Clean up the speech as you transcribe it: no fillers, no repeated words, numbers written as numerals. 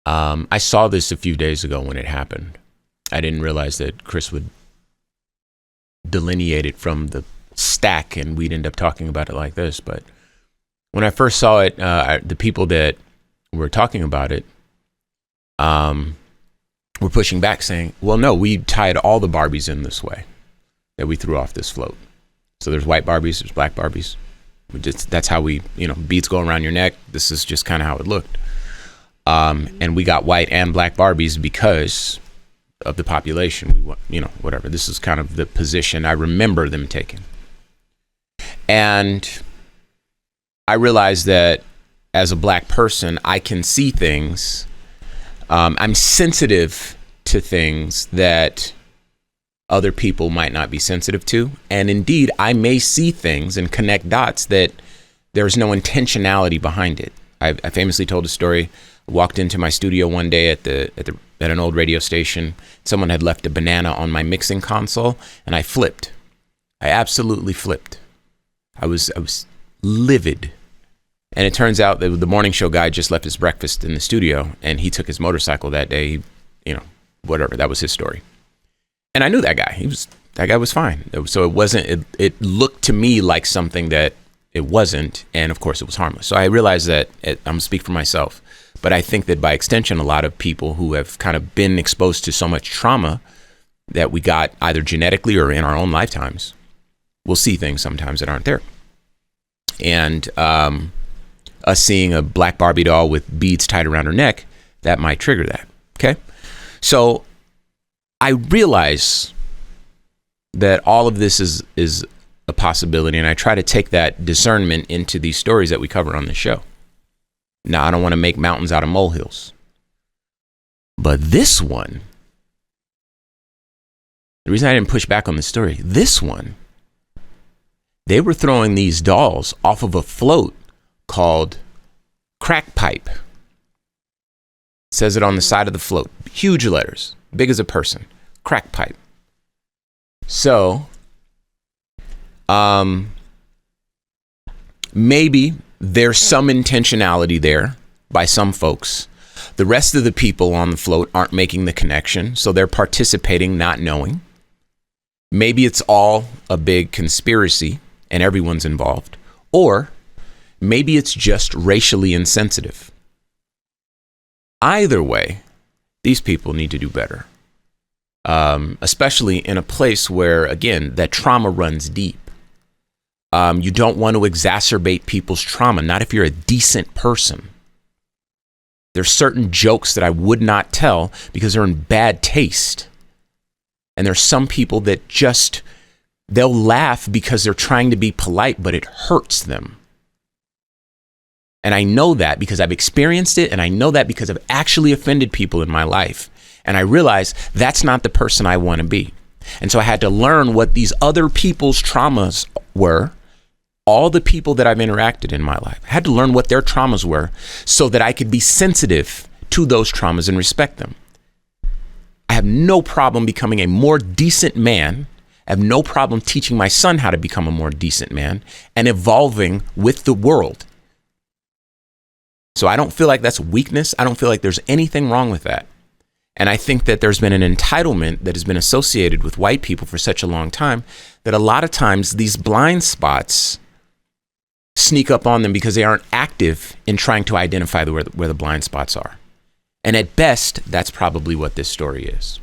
I saw this a few days ago when it happened. I didn't realize that Chris would delineate it from the stack and we'd end up talking about it like this. But when I first saw it, the people that were talking about it were pushing back saying, well, no, we tied all the Barbies in this way that we threw off this float. So there's white Barbies, there's black Barbies. That's how we, beads go around your neck. This is just kind of how it looked. And we got white and black Barbies because of the population. Whatever. This is kind of the position I remember them taking. And I realized that as a black person, I can see things. I'm sensitive to things that other people might not be sensitive to. And indeed, I may see things and connect dots that there's no intentionality behind it. I famously told a story. I walked into my studio one day at an old radio station. Someone had left a banana on my mixing console, and I flipped. I absolutely flipped. I was livid. And it turns out that the morning show guy just left his breakfast in the studio, and he took his motorcycle that day. Whatever. That was his story. And I knew that guy. That guy was fine. So it wasn't. It looked to me like something that it wasn't, and of course it was harmless. So I realized that I'm gonna speak for myself, but I think that by extension, a lot of people who have kind of been exposed to so much trauma that we got either genetically or in our own lifetimes will see things sometimes that aren't there. And us seeing a black Barbie doll with beads tied around her neck, that might trigger that. Okay, so I realize that all of this is a possibility, and I try to take that discernment into these stories that we cover on this show. Now, I don't want to make mountains out of molehills, but this one, the reason I didn't push back on the story, this one, they were throwing these dolls off of a float called Crack Pipe. It says it on the side of the float, huge letters, big as a person, Crack Pipe. So, maybe there's some intentionality there by some folks. The rest of the people on the float aren't making the connection, so they're participating not knowing. Maybe it's all a big conspiracy and everyone's involved. Or maybe it's just racially insensitive. Either way, these people need to do better. Especially in a place where, again, that trauma runs deep. You don't want to exacerbate people's trauma, not if you're a decent person. There's certain jokes that I would not tell because they're in bad taste. And there's some people that just, they'll laugh because they're trying to be polite, but it hurts them. And I know that because I've experienced it, and I know that because I've actually offended people in my life. And I realized that's not the person I want to be. And so I had to learn what these other people's traumas were. All the people that I've interacted in my life, I had to learn what their traumas were so that I could be sensitive to those traumas and respect them. I have no problem becoming a more decent man. I have no problem teaching my son how to become a more decent man and evolving with the world. So I don't feel like that's weakness. I don't feel like there's anything wrong with that. And I think that there's been an entitlement that has been associated with white people for such a long time that a lot of times these blind spots sneak up on them because they aren't active in trying to identify where the blind spots are. And at best, that's probably what this story is.